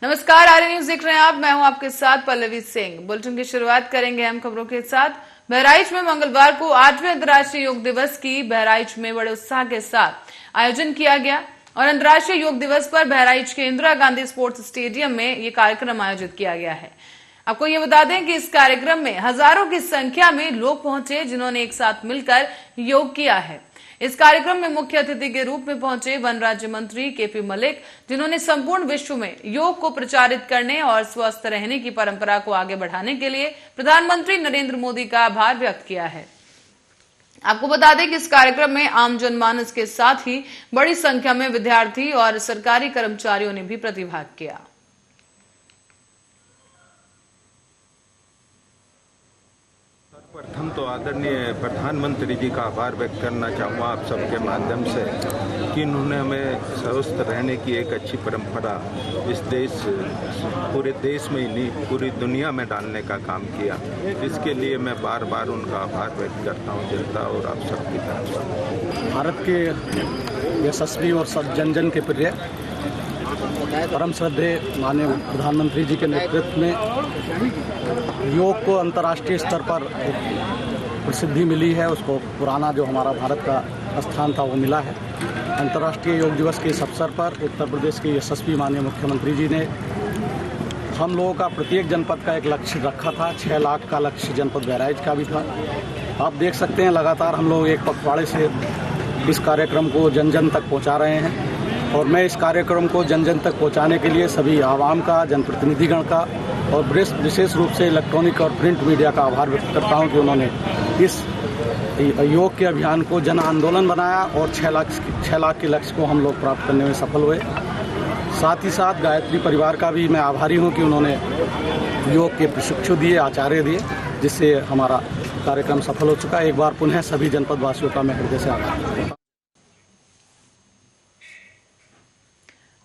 नमस्कार, आर्य न्यूज देख रहे हैं आप। मैं हूं आपके साथ पल्लवी सिंह। बुलेटिन की शुरुआत करेंगे अहम खबरों के साथ। बहराइच में मंगलवार को 8वें अंतर्राष्ट्रीय योग दिवस की बहराइच में बड़े उत्साह के साथ आयोजन किया गया और अंतर्राष्ट्रीय योग दिवस पर बहराइच के इंदिरा गांधी स्पोर्ट्स स्टेडियम में ये कार्यक्रम आयोजित किया गया है। आपको ये बता दें कि इस कार्यक्रम में हजारों की संख्या में लोग पहुंचे जिन्होंने एक साथ मिलकर योग किया है। इस कार्यक्रम में मुख्य अतिथि के रूप में पहुंचे वन राज्य मंत्री केपी मलिक, जिन्होंने संपूर्ण विश्व में योग को प्रचारित करने और स्वस्थ रहने की परंपरा को आगे बढ़ाने के लिए प्रधानमंत्री नरेंद्र मोदी का आभार व्यक्त किया है। आपको बता दें कि इस कार्यक्रम में आम जनमानस के साथ ही बड़ी संख्या में विद्यार्थी और सरकारी कर्मचारियों ने भी प्रतिभाग किया। प्रथम तो आदरणीय प्रधानमंत्री जी का आभार व्यक्त करना चाहूँगा आप सबके माध्यम से कि इन्होंने हमें स्वस्थ रहने की एक अच्छी परंपरा इस पूरे देश में ही नहीं पूरी दुनिया में डालने का काम किया। इसके लिए मैं बार बार उनका आभार व्यक्त करता हूँ जनता और आप सबकी तरफ से। भारत के यशस्वी और सब जन जन के प्रिय परम श्रद्धेय माननीय प्रधानमंत्री जी के नेतृत्व में योग को अंतर्राष्ट्रीय स्तर पर प्रसिद्धि मिली है। उसको पुराना जो हमारा भारत का स्थान था वो मिला है। अंतर्राष्ट्रीय योग दिवस के इस अवसर पर उत्तर प्रदेश के यशस्वी माननीय मुख्यमंत्री जी ने हम लोगों का प्रत्येक जनपद का एक लक्ष्य रखा था। 6 लाख का लक्ष्य जनपद बहराइच का भी था। आप देख सकते हैं लगातार हम लोग एक पखवाड़े से इस कार्यक्रम को जन जन तक पहुँचा रहे हैं और मैं इस कार्यक्रम को जन जन तक पहुंचाने के लिए सभी आवाम का, जनप्रतिनिधिगण का और विशेष रूप से इलेक्ट्रॉनिक और प्रिंट मीडिया का आभार व्यक्त करता हूं कि उन्होंने इस योग के अभियान को जन आंदोलन बनाया और 6 लाख के लक्ष्य को हम लोग प्राप्त करने में सफल हुए। साथ ही साथ गायत्री परिवार का भी मैं आभारी हूं कि उन्होंने योग के प्रशिक्षु दिए, आचार्य दिए, जिससे हमारा कार्यक्रम सफल हो चुका है। एक बार पुनः सभी जनपद वासियों का मैं हृदय से आभार करता हूं।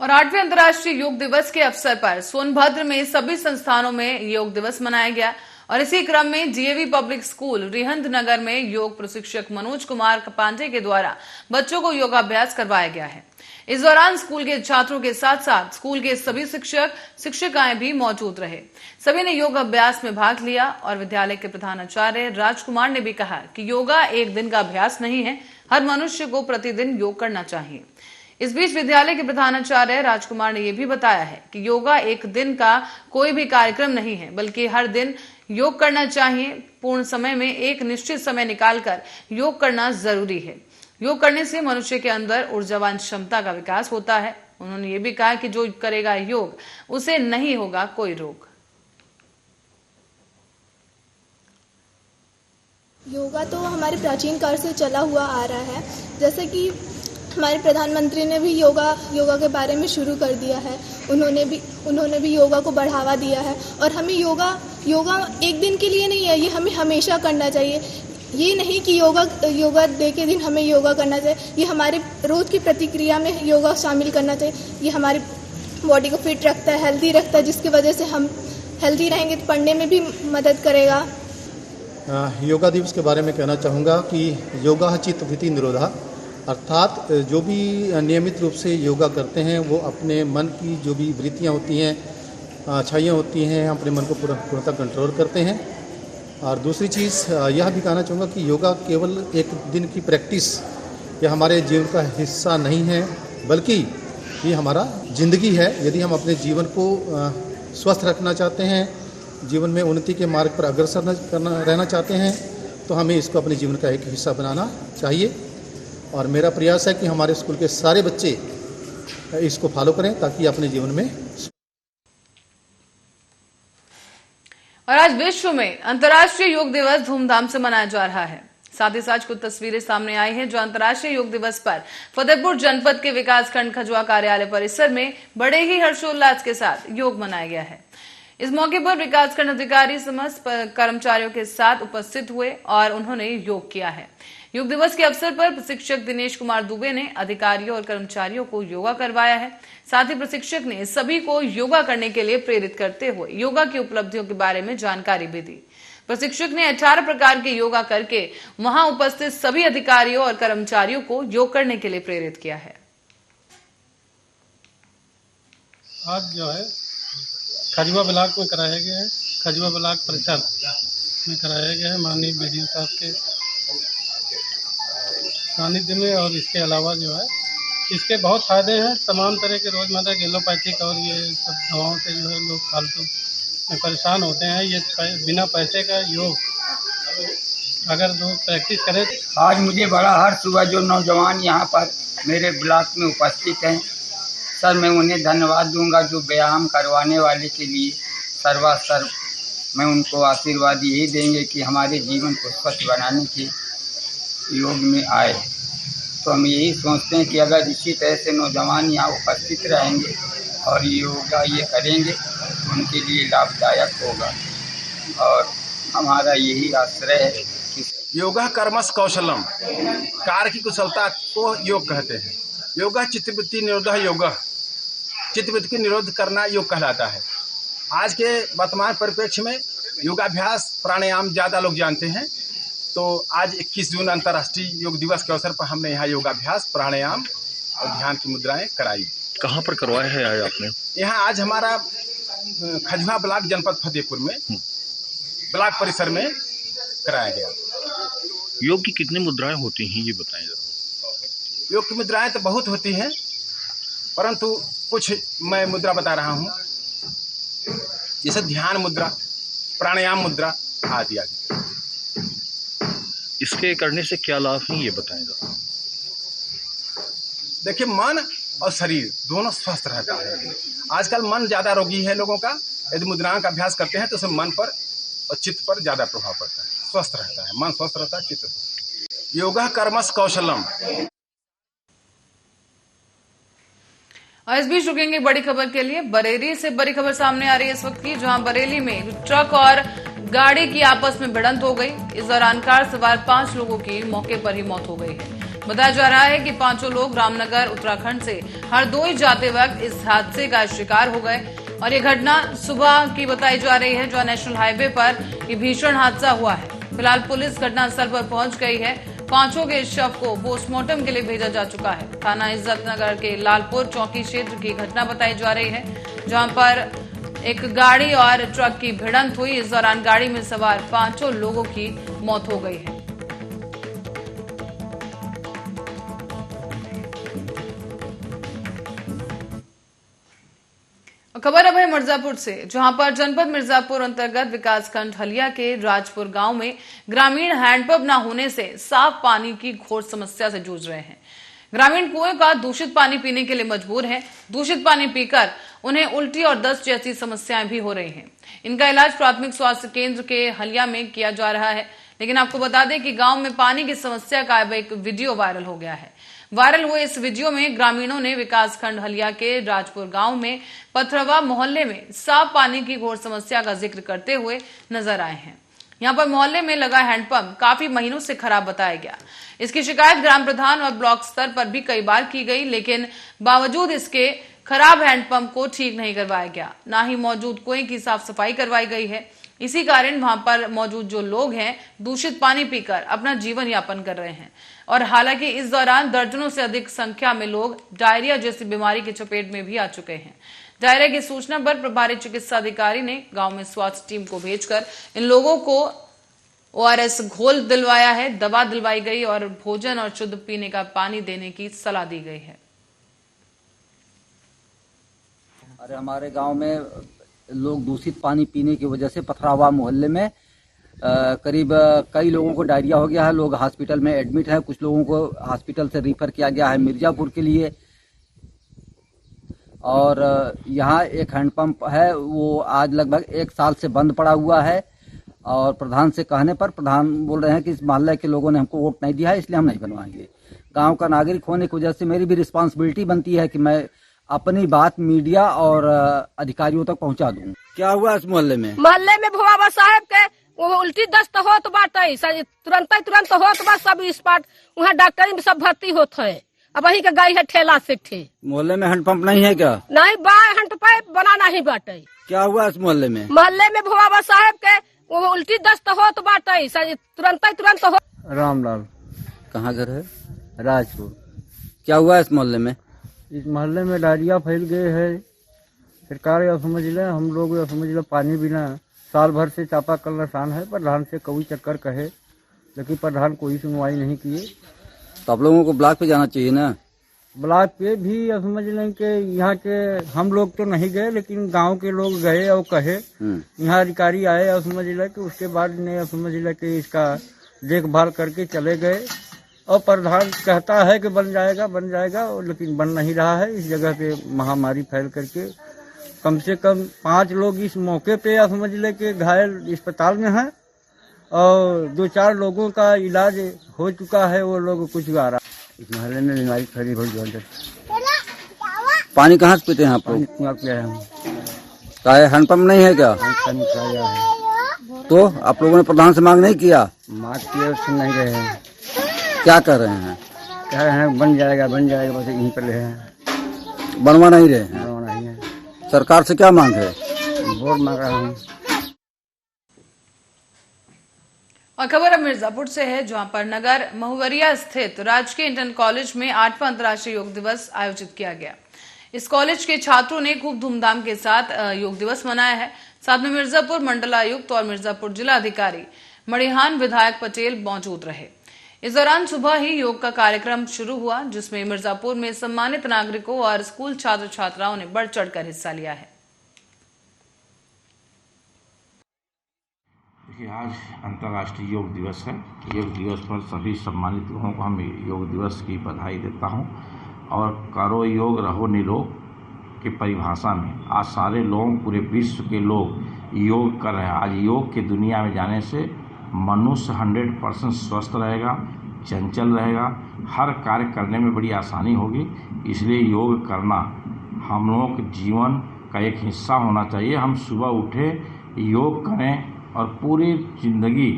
और 8वें अंतर्राष्ट्रीय योग दिवस के अवसर पर सोनभद्र में सभी संस्थानों में योग दिवस मनाया गया और इसी क्रम में डीएवी पब्लिक स्कूल रिहंद नगर में योग प्रशिक्षक मनोज कुमार पांडे के द्वारा बच्चों को योगाभ्यास करवाया गया है। इस दौरान स्कूल के छात्रों के साथ साथ स्कूल के सभी शिक्षक शिक्षिकाएं भी मौजूद रहे। सभी ने योग अभ्यास में भाग लिया और विद्यालय के प्रधानाचार्य राजकुमार ने भी कहा कि योगा एक दिन का अभ्यास नहीं है, हर मनुष्य को प्रतिदिन योग करना चाहिए। इस बीच विद्यालय के प्रधानाचार्य राजकुमार ने यह भी बताया है कि योगा एक दिन का कोई भी कार्यक्रम नहीं है, बल्कि हर दिन योग करना चाहिए। पूर्ण समय में एक निश्चित समय निकालकर योग करना जरूरी है। योग करने से मनुष्य के अंदर ऊर्जावान क्षमता का विकास होता है। उन्होंने ये भी कहा कि जो करेगा योग उसे नहीं होगा कोई रोग। योगा तो हमारे प्राचीन काल से चला हुआ आ रहा है। जैसे कि हमारे प्रधानमंत्री ने भी योगा के बारे में शुरू कर दिया है। उन्होंने भी योगा को बढ़ावा दिया है और हमें योगा एक दिन के लिए नहीं है, ये हमें हमेशा करना चाहिए। ये नहीं कि योगा डे के दिन हमें योगा करना चाहिए, ये हमारे रोज की प्रतिक्रिया में योगा शामिल करना चाहिए। ये हमारी बॉडी को फिट रखता है, हेल्दी रखता है, जिसकी वजह से हम हेल्दी रहेंगे तो पढ़ने में भी मदद करेगा। योगा दिवस के बारे में कहना चाहूँगा कि योगा चित्त वृत्ति निरोधा, अर्थात जो भी नियमित रूप से योगा करते हैं वो अपने मन की जो भी वृत्तियाँ होती हैं, अच्छाइयाँ होती हैं, अपने मन को पूर्णतः कंट्रोल करते हैं। और दूसरी चीज़ यह भी कहना चाहूँगा कि योगा केवल एक दिन की प्रैक्टिस या हमारे जीवन का हिस्सा नहीं है, बल्कि ये हमारा ज़िंदगी है। यदि हम अपने जीवन को स्वस्थ रखना चाहते हैं, जीवन में उन्नति के मार्ग पर अग्रसर रहना चाहते हैं, तो हमें इसको अपने जीवन का एक हिस्सा बनाना चाहिए। और मेरा प्रयास है कि हमारे स्कूल के सारे बच्चे इसको फॉलो करें ताकि अपने जीवन में। और आज विश्व में अंतर्राष्ट्रीय योग दिवस धूमधाम से मनाया जा रहा है। साथ ही साथ कुछ तस्वीरें सामने आई हैं जो अंतर्राष्ट्रीय योग दिवस पर फतेहपुर जनपद के विकासखंड खजुआ कार्यालय परिसर में बड़े ही हर्षोल्लास के साथ योग मनाया गया है। इस मौके पर विकासखंड अधिकारी समस्त कर्मचारियों के साथ उपस्थित हुए और उन्होंने योग किया है। योग दिवस के अवसर पर प्रशिक्षक दिनेश कुमार दुबे ने अधिकारियों और कर्मचारियों को योगा करवाया है। साथ ही प्रशिक्षक ने सभी को योगा करने के लिए प्रेरित करते हुए योगा की उपलब्धियों के बारे में जानकारी भी दी। प्रशिक्षक ने 18 प्रकार के योगा करके वहां उपस्थित सभी अधिकारियों और कर्मचारियों को योग करने के लिए प्रेरित किया है। आज जो है खजुआ ब्लॉक में कराया गया है। खजुआ ब्लॉक परिषद में कराया गया है माननीय BDO साहब के सानिध्य में। और इसके अलावा जो है इसके बहुत फ़ायदे हैं। तमाम तरह के रोज़मर्रा के एलोपैथिक और ये सब दवाओं से जो है लोग फालतू में परेशान होते हैं। ये बिना पैसे का योग अगर लोग प्रैक्टिस करें। आज मुझे बड़ा हर्ष हुआ जो नौजवान यहाँ पर मेरे ब्लॉक में उपस्थित हैं। सर मैं उन्हें धन्यवाद दूंगा जो व्यायाम करवाने वाले के लिए सर्वासर्व मैं उनको आशीर्वाद यही देंगे कि हमारे जीवन को स्वस्थ बनाने के योग में आए। तो हम यही सोचते हैं कि अगर इसी तरह से नौजवान यहाँ उपस्थित रहेंगे और योगा ये करेंगे तो उनके लिए लाभदायक होगा। और हमारा यही आश्रय है कि योगा कर्मस कौशलम, कार्य की कुशलता को योग कहते हैं। योगा चित्तवृत्ति निरोध योगा, चित्तवृत्ति की निरोध करना योग कहलाता है। आज के वर्तमान परिप्रेक्ष्य में योगाभ्यास प्राणायाम ज़्यादा लोग जानते हैं। तो आज 21 जून अंतर्राष्ट्रीय योग दिवस के अवसर पर हमने यहाँ योगाभ्यास प्राणायाम और ध्यान की मुद्राएं कराई। कहाँ पर करवाया है आपने? यहाँ आज हमारा खजुआ ब्लॉक जनपद फतेहपुर में ब्लॉक परिसर में कराया गया। योग की कितनी मुद्राएं होती हैं ये बताएं जरा। योग की मुद्राएं तो बहुत होती हैं, परंतु कुछ मैं मुद्रा बता रहा हूँ, जैसे ध्यान मुद्रा, प्राणायाम मुद्रा आदि आदि। इसके करने से क्या लाभ हैं ये बताएं जरा। देखिए मन और शरीर दोनों स्वस्थ रहता है। आजकल मन ज़्यादा रोगी है लोगों का। यदि मुद्राओं का अभ्यास करते हैं तो उसमें मन पर और चित्त पर ज़्यादा प्रभाव पड़ता है। स्वस्थ रहता है, मन स्वस्थ रहता है, चित्त स्वस्थ। योगा कर्मस कौशलम। और इस बीच रुकेंगे बड़ी खबर के लिए। बरेली से बड़ी खबर सामने आ रही है इस वक्त की, जहां बरेली में ट्रक और गाड़ी की आपस में भिड़ंत हो गई। इस दौरान कार सवार 5 लोगों की मौके पर ही मौत हो गई है। बताया जा रहा है कि 5 लोग रामनगर उत्तराखंड से हरदोई जाते वक्त इस हादसे का शिकार हो गए। और ये घटना सुबह की बताई जा रही है, जो नेशनल हाईवे पर ये भीषण हादसा हुआ है। फिलहाल पुलिस घटनास्थल पर पहुंच गई है। 5 के शव को पोस्टमार्टम के लिए भेजा जा चुका है। थाना इज्जतनगर के लालपुर चौकी क्षेत्र की घटना बताई जा रही है, जहां पर एक गाड़ी और ट्रक की भिड़ंत हुई। इस दौरान गाड़ी में सवार 5 लोगों की मौत हो गई है। खबर अब है मिर्जापुर से, जहां पर जनपद मिर्जापुर अंतर्गत विकासखंड हलिया के राजपुर गांव में ग्रामीण हैंडपंप न होने से साफ पानी की घोर समस्या से जूझ रहे हैं। ग्रामीण कुएं का दूषित पानी पीने के लिए मजबूर हैं। दूषित पानी पीकर उन्हें उल्टी और दस्त जैसी समस्याएं भी हो रही हैं। इनका इलाज प्राथमिक स्वास्थ्य केंद्र के हलिया में किया जा रहा है। लेकिन आपको बता दें कि गांव में पानी की समस्या का अब एक वीडियो वायरल हो गया है। वायरल हुए इस वीडियो में ग्रामीणों ने विकासखंड हलिया के राजपुर गांव में पथरवा मोहल्ले में साफ पानी की घोर समस्या का जिक्र करते हुए नजर आए हैं। यहां पर मोहल्ले में लगा हैंडपंप काफी महीनों से खराब बताया गया। इसकी शिकायत ग्राम प्रधान और ब्लॉक स्तर पर भी कई बार की गई, लेकिन बावजूद इसके खराब हैंडपंप को ठीक नहीं करवाया गया। न ही मौजूद कुएं की साफ सफाई करवाई गई है। इसी कारण वहां पर मौजूद जो लोग हैं दूषित पानी पीकर अपना जीवन यापन कर रहे हैं। और हालांकि इस दौरान दर्जनों से अधिक संख्या में लोग डायरिया जैसी बीमारी की चपेट में भी आ चुके हैं। डायरिया की सूचना पर प्रभारी चिकित्सा अधिकारी ने गांव में स्वास्थ्य टीम को भेजकर इन लोगों को ORS घोल दिलवाया है, दवा दिलवाई गई और भोजन और शुद्ध पीने का पानी देने की सलाह दी गई है। अरे हमारे गांव में लोग दूषित पानी पीने की वजह से पथरावा मोहल्ले में करीब कई लोगों को डायरिया हो गया है। लोग हॉस्पिटल में एडमिट हैं। कुछ लोगों को हॉस्पिटल से रेफर किया गया है मिर्जापुर के लिए। और यहाँ एक हैंडपंप है, वो आज लगभग 1 साल से बंद पड़ा हुआ है। और प्रधान से कहने पर प्रधान बोल रहे हैं कि इस मोहल्ले के लोगों ने हमको वोट नहीं दिया है, इसलिए हम नहीं बनवाएंगे। गांव का नागरिक होने की वजह से मेरी भी रिस्पॉन्सिबिलिटी बनती है कि मैं अपनी बात मीडिया और अधिकारियों तक पहुंचा दूं। क्या हुआ इस मोहल्ले में? मोहल्ले में भोवा साहब के वो उल्टी दस्त होत बाटे, तुरंत होत बा। सब स्पॉट वहाँ डॉक्टरी में सब भर्ती होत है। अब वही के गई है ठेला से ठे। मोहल्ले में हैंडपंप नहीं है क्या? नहीं बा, हैंडपंप बना नहीं बाटे। क्या हुआ इस मोहल्ले में? मोहल्ले में भोवा साहब के वो उल्टी दस्त होत बाटे, तुरंत हो। रामलाल। कहाँ घर है? राजपुर। क्या हुआ इस मोहल्ले में? इस मोहल्ले में डायरिया फैल गए है, सरकार यह समझ ले, हम लोग यह समझ ले, पानी बिना साल भर से चापाकल आसान है। प्रधान से कई चक्कर कहे, लेकिन प्रधान कोई सुनवाई नहीं किए। तो आप लोगों को ब्लॉक पे जाना चाहिए ना। ब्लॉक पे भी यह समझ लें कि यहाँ के हम लोग तो नहीं गए, लेकिन गांव के लोग गए और कहे, यहाँ अधिकारी आए और समझ ले कि उसके बाद ने समझ ले कि इसका देखभाल करके चले गए। और प्रधान कहता है कि बन जाएगा, लेकिन बन नहीं रहा है। इस जगह पे महामारी फैल करके कम से कम 5 लोग इस मौके पे समझ ले कि घायल अस्पताल में हैं और 2-4 लोगों का इलाज हो चुका है। वो लोग कुछ आ रहा, इस मोहल्ले में बीमारी फैली हुई। पानी कहाँ से पीते हैं आप लोग? कुआं पे आए हम। हैंडपंप नहीं है क्या? है। तो आप लोगों ने प्रधान से मांग नहीं किया? मांग किए, सुन नहीं रहे हैं। क्या कर रहे हैं? कह रहे हैं बन जाएगा, बस यहीं पर रहे हैं, बनवा नहीं रहे हैं। बनवा नहीं है। सरकार से क्या मांग है? वोट मांग रहा हूँ। और खबर अब मिर्जापुर से है, जहां पर नगर महुवरिया स्थित राजकीय इंटर कॉलेज में 8वां अंतर्राष्ट्रीय योग दिवस आयोजित किया गया। इस कॉलेज के छात्रों ने खूब धूमधाम के साथ योग दिवस मनाया है। साथ में मिर्जापुर मंडलायुक्त और मिर्जापुर जिला अधिकारी मणिहान विधायक पटेल मौजूद रहे। इस दौरान सुबह ही योग का कार्यक्रम शुरू हुआ, जिसमें मिर्जापुर में सम्मानित नागरिकों और स्कूल छात्र छात्राओं ने बढ़ चढ़कर हिस्सा लिया है। आज अंतर्राष्ट्रीय योग दिवस है। योग दिवस पर सभी सम्मानित लोगों को हम योग दिवस की बधाई देता हूं। और करो योग रहो निरोग की परिभाषा में आज सारे लोग, पूरे विश्व के लोग योग कर रहे हैं। आज योग की दुनिया में जाने से मनुष्य 100% स्वस्थ रहेगा, चंचल रहेगा, हर कार्य करने में बड़ी आसानी होगी। इसलिए योग करना हम लोगों के जीवन का एक हिस्सा होना चाहिए। हम सुबह उठे, योग करें और पूरी जिंदगी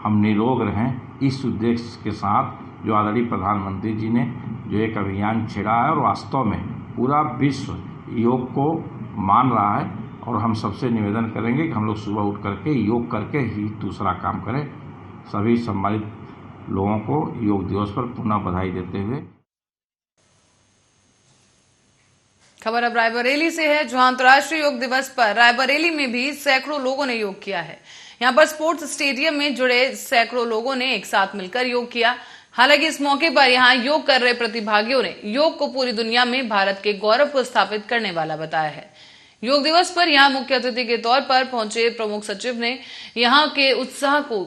हम निरोग रहें। इस उद्देश्य के साथ जो आदरणीय प्रधानमंत्री जी ने जो एक अभियान छेड़ा है, और वास्तव में पूरा विश्व योग को मान रहा है। और हम सबसे निवेदन करेंगे कि हम लोग सुबह उठ करके योग करके ही दूसरा काम करें। सभी सम्मानित लोगों को योग दिवस पर पुनः बधाई देते हुए। खबर अब रायबरेली से है, जहां अंतर्राष्ट्रीय योग दिवस पर रायबरेली में भी सैकड़ों लोगों ने योग किया है। यहां पर स्पोर्ट्स स्टेडियम में जुड़े सैकड़ों लोगों ने एक साथ मिलकर योग किया। हालांकि इस मौके पर यहां योग कर रहे प्रतिभागियों ने योग को पूरी दुनिया में भारत के गौरव को स्थापित करने वाला बताया है। योग दिवस पर यहां मुख्य अतिथि के तौर पर पहुंचे प्रमुख सचिव ने यहां के उत्साह को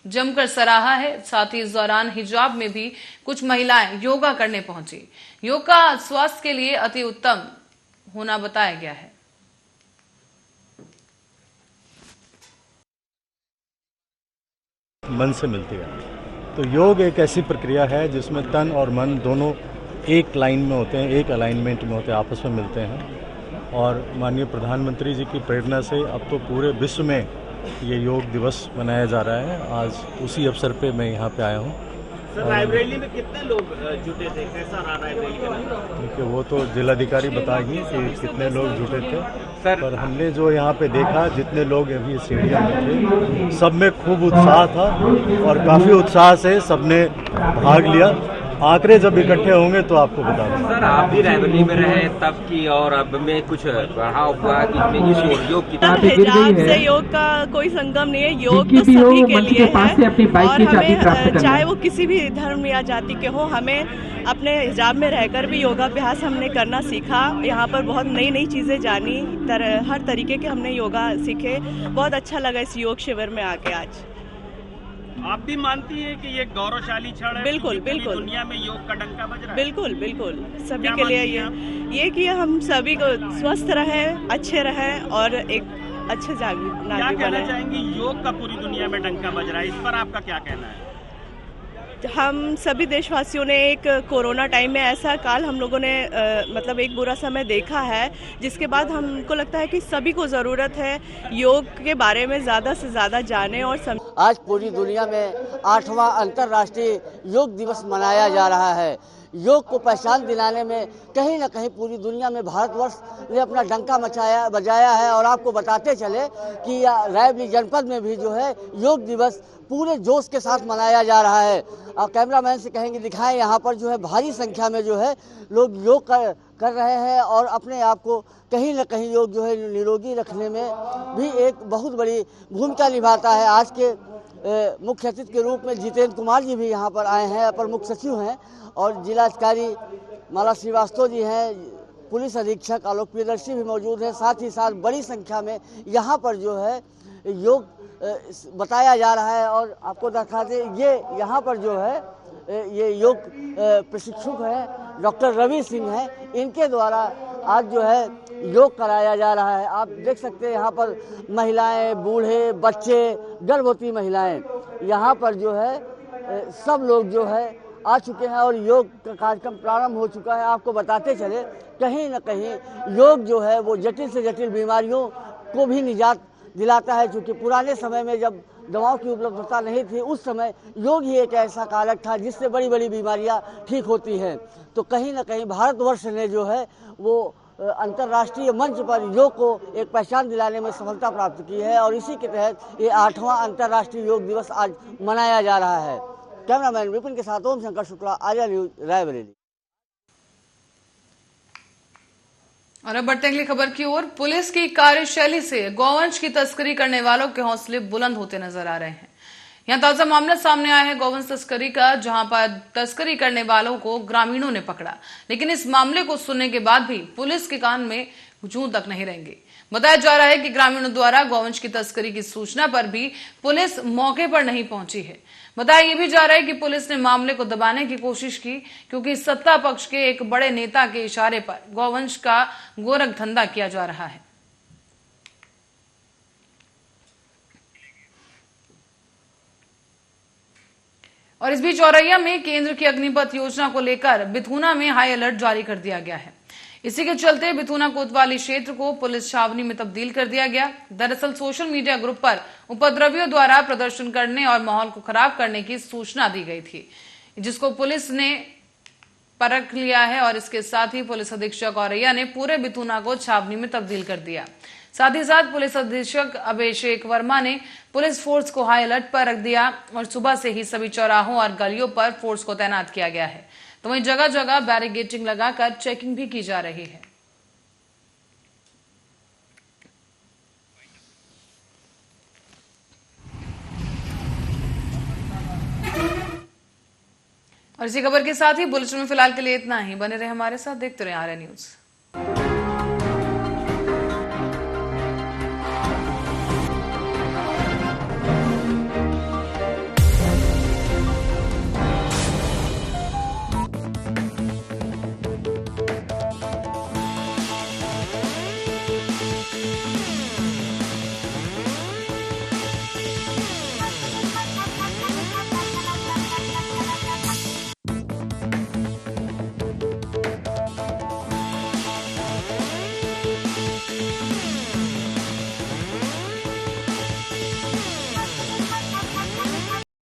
जमकर सराहा है। साथ ही इस दौरान हिजाब में भी कुछ महिलाएं योगा करने पहुंची। योग का स्वास्थ्य के लिए अति उत्तम होना बताया गया है। मन से मिलती है। तो योग एक ऐसी प्रक्रिया है जिसमें तन और मन दोनों एक लाइन में होते हैं, एक अलाइनमेंट में होते हैं, आपस में मिलते हैं। और माननीय प्रधानमंत्री जी की प्रेरणा से अब तो पूरे विश्व में ये योग दिवस मनाया जा रहा है। आज उसी अवसर पे मैं यहाँ पे आया हूँ। सर, रायबरेली में कितने लोग जुटे थे? कैसा रहा रायबरेली का? देखिए, वो तो जिलाधिकारी बताएगी कि कितने लोग जुटे थे। पर हमने जो यहाँ पे देखा, जितने लोग अभी स्टेडियम में थे, सब में खूब उत्साह था और काफ़ी उत्साह से सबने भाग लिया। आंकड़े जब इकट्ठे होंगे तो आपको बता दें। सर, आप भी रायबरेली में रहे तब की और अब में कुछ बढ़ाव हुआ कि योग की हिजाब से योग का कोई संगम नहीं है। योग तो सभी के लिए है और हमें चाहे वो किसी भी धर्म या जाति के हो, हमें अपने हिजाब में रहकर भी योगाभ्यास हमने करना सीखा। यहाँ पर बहुत नई नई चीजें जानी, हर तरीके के हमने योगा सीखे। बहुत अच्छा लगा इस योग शिविर में आके आज। आप भी मानती है कि ये गौरवशाली क्षण है? बिल्कुल बिल्कुल। दुनिया में योग का डंका बज रहा है। बिल्कुल बिल्कुल, सभी के लिए ये कि हम सभी को स्वस्थ रहें, अच्छे रहें और एक अच्छे नागरिक बने। क्या कहना चाहेंगी? योग का पूरी दुनिया में डंका बज रहा है, इस पर आपका क्या कहना है? हम सभी देशवासियों ने एक कोरोना टाइम में ऐसा काल हम लोगों ने मतलब एक बुरा समय देखा है, जिसके बाद हमको लगता है कि सभी को ज़रूरत है योग के बारे में ज़्यादा से ज़्यादा जाने और आज पूरी दुनिया में 8वां अंतर्राष्ट्रीय योग दिवस मनाया जा रहा है। योग को पहचान दिलाने में कहीं न कहीं पूरी दुनिया में भारतवर्ष ने अपना डंका बजाया है। और आपको बताते चले कि रायबरेली जनपद में भी जो है योग दिवस पूरे जोश के साथ मनाया जा रहा है। कैमरामैन से कहेंगे दिखाएं, यहाँ पर जो है भारी संख्या में जो है लोग योग कर रहे हैं और अपने आप को कहीं न कहीं योग जो है निरोगी रखने में भी एक बहुत बड़ी भूमिका निभाता है। आज के मुख्य अतिथि के रूप में जितेंद्र कुमार जी भी यहाँ पर आए हैं, अपर मुख्य सचिव हैं, और जिलाधिकारी माला श्रीवास्तव जी हैं, पुलिस अधीक्षक आलोक प्रियदर्शी भी मौजूद हैं। साथ ही साथ बड़ी संख्या में यहाँ पर जो है योग बताया जा रहा है। और आपको दिखा दें, ये यहाँ पर जो है ये योग प्रशिक्षक हैं डॉक्टर रवि सिंह हैं, इनके द्वारा आज जो है योग कराया जा रहा है। आप देख सकते हैं यहाँ पर महिलाएं, बूढ़े, बच्चे, गर्भवती महिलाएं यहाँ पर जो है सब लोग जो है आ चुके हैं और योग का कार्यक्रम प्रारंभ हो चुका है। आपको बताते चले कहीं न कहीं योग जो है वो जटिल से जटिल बीमारियों को भी निजात दिलाता है। क्योंकि पुराने समय में जब दवाओं की उपलब्धता नहीं थी, उस समय योग ही एक ऐसा कारक था जिससे बड़ी बड़ी बीमारियां ठीक होती हैं। तो कहीं न कहीं भारतवर्ष ने जो है वो अंतर्राष्ट्रीय मंच पर योग को एक पहचान दिलाने में सफलता प्राप्त की है और इसी के तहत ये 8वां अंतर्राष्ट्रीय योग दिवस आज मनाया जा रहा है। कैमरामैन विपिन के साथ ओम शंकर शुक्ला, आर्या न्यूज, रायबरेली। और अब बढ़ते अगली खबर की ओर। पुलिस की कार्यशैली से गौवंश की तस्करी करने वालों के हौसले बुलंद होते नजर आ रहे हैं। यहाँ ताजा मामला सामने आया है गौवंश तस्करी का, जहां पर तस्करी करने वालों को ग्रामीणों ने पकड़ा, लेकिन इस मामले को सुनने के बाद भी पुलिस के कान में जूं तक नहीं रहेंगे। बताया जा रहा है कि ग्रामीणों द्वारा गौवंश की तस्करी की सूचना पर भी पुलिस मौके पर नहीं पहुंची है। बताया यह भी जा रहा है कि पुलिस ने मामले को दबाने की कोशिश की, क्योंकि सत्ता पक्ष के एक बड़े नेता के इशारे पर गौवंश का गोरख धंधा किया जा रहा है। और इस बीच औरैया में केंद्र की अग्निपथ योजना को लेकर बिथुना में हाई अलर्ट जारी कर दिया गया है। इसी के चलते बिथुना कोतवाली क्षेत्र को पुलिस छावनी में तब्दील कर दिया गया। दरअसल सोशल मीडिया ग्रुप पर उपद्रवियों द्वारा प्रदर्शन करने और माहौल को खराब करने की सूचना दी गई थी, जिसको पुलिस ने परख लिया है और इसके साथ ही पुलिस अधीक्षक औरैया ने पूरे बिथुना को छावनी में तब्दील कर दिया। साथ ही साथ पुलिस अधीक्षक अभिषेक वर्मा ने पुलिस फोर्स को हाई अलर्ट पर रख दिया और सुबह से ही सभी चौराहों और गलियों पर फोर्स को तैनात किया गया है। तो वहीं जगह जगह बैरिकेडिंग लगाकर चेकिंग भी की जा रही है। और इसी खबर के साथ ही बुलेटिन में फिलहाल के लिए इतना ही। बने रहे हमारे साथ, देखते रहे आर्या न्यूज।